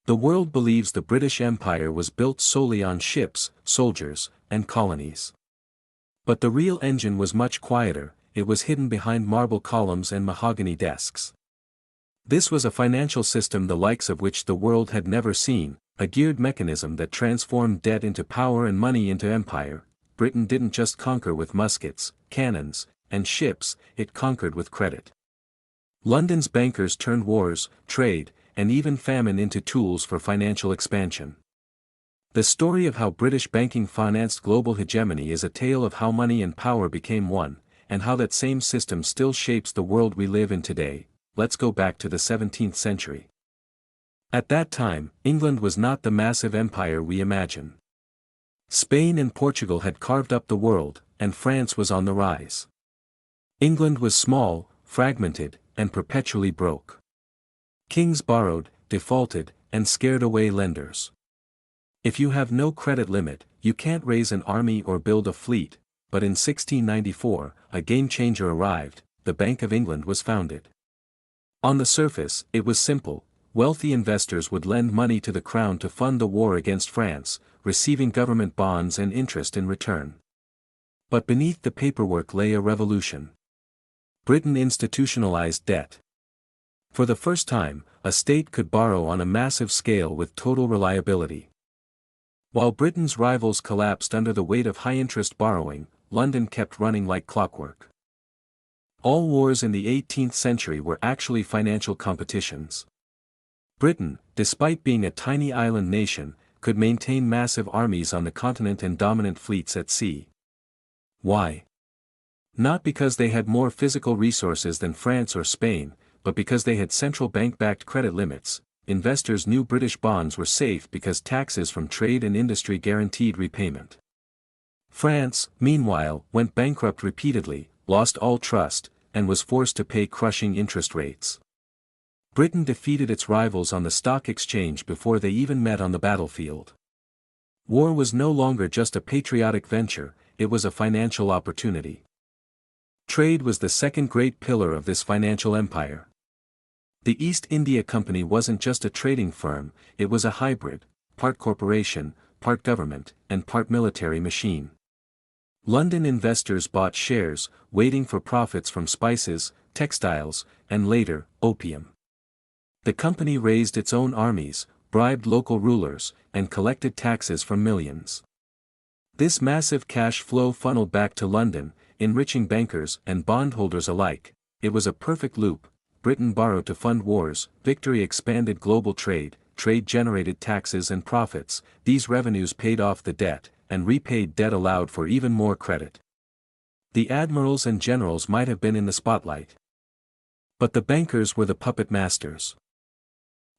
The world believes the British Empire was built solely on ships, soldiers, and colonies. But the real engine was much quieter. It was hidden behind marble columns and mahogany desks. This was a financial system the likes of which the world had never seen, a geared mechanism that transformed debt into power and money into empire. Britain didn't just conquer with muskets, cannons, and ships, it conquered with credit. London's bankers turned wars, trade, and even famine into tools for financial expansion. The story of how British banking financed global hegemony is a tale of how money and power became one, and how that same system still shapes the world we live in today. Let's go back to the 17th century. At that time, England was not the massive empire we imagine. Spain and Portugal had carved up the world, and France was on the rise. England was small, fragmented, and perpetually broke. Kings borrowed, defaulted, and scared away lenders. If you have no credit limit, you can't raise an army or build a fleet, but in 1694, a game-changer arrived. The Bank of England was founded. On the surface, it was simple. Wealthy investors would lend money to the crown to fund the war against France, receiving government bonds and interest in return. But beneath the paperwork lay a revolution. Britain institutionalized debt. For the first time, a state could borrow on a massive scale with total reliability. While Britain's rivals collapsed under the weight of high-interest borrowing, London kept running like clockwork. All wars in the 18th century were actually financial competitions. Britain, despite being a tiny island nation, could maintain massive armies on the continent and dominant fleets at sea. Why? Not because they had more physical resources than France or Spain, but because they had central bank-backed credit limits. Investors knew British bonds were safe because taxes from trade and industry guaranteed repayment. France, meanwhile, went bankrupt repeatedly, lost all trust, and was forced to pay crushing interest rates. Britain defeated its rivals on the stock exchange before they even met on the battlefield. War was no longer just a patriotic venture, it was a financial opportunity. Trade was the second great pillar of this financial empire. The East India Company wasn't just a trading firm, it was a hybrid, part corporation, part government, and part military machine. London investors bought shares, waiting for profits from spices, textiles, and later, opium. The company raised its own armies, bribed local rulers, and collected taxes from millions. This massive cash flow funneled back to London, enriching bankers and bondholders alike. It was a perfect loop. Britain borrowed to fund wars, victory expanded global trade, trade generated taxes and profits, these revenues paid off the debt, and repaid debt allowed for even more credit. The admirals and generals might have been in the spotlight. But the bankers were the puppet masters.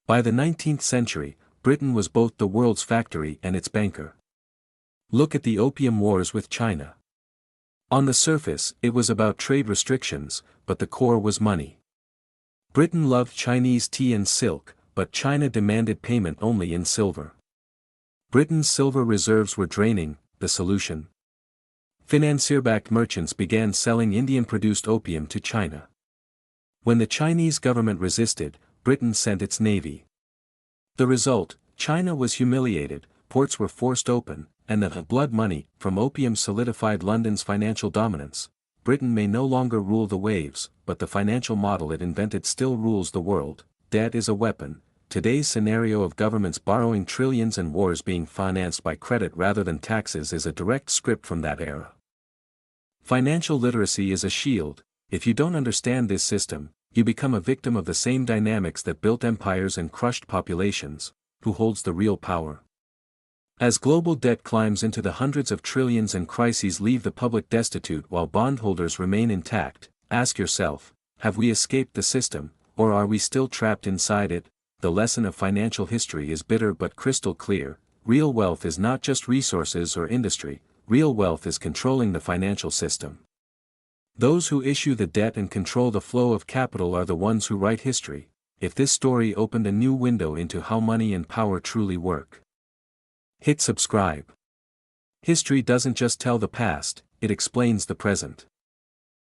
By the 19th century, Britain was both the world's factory and its banker. Look at the Opium Wars with China. On the surface, it was about trade restrictions, but the core was money. Britain loved Chinese tea and silk, but China demanded payment only in silver. Britain's silver reserves were draining. The solution? Financier-backed merchants began selling Indian-produced opium to China. When the Chinese government resisted, Britain sent its navy. The result, China was humiliated, ports were forced open, and the blood money from opium solidified London's financial dominance. Britain may no longer rule the waves, but the financial model it invented still rules the world. Debt is a weapon. Today's scenario of governments borrowing trillions and wars being financed by credit rather than taxes is a direct script from that era. Financial literacy is a shield. If you don't understand this system, you become a victim of the same dynamics that built empires and crushed populations. Who holds the real power? As global debt climbs into the hundreds of trillions and crises leave the public destitute while bondholders remain intact, ask yourself, have we escaped the system, or are we still trapped inside it? The lesson of financial history is bitter but crystal clear. Real wealth is not just resources or industry, real wealth is controlling the financial system. Those who issue the debt and control the flow of capital are the ones who write history. If this story opened a new window into how money and power truly work, hit subscribe. History doesn't just tell the past, it explains the present.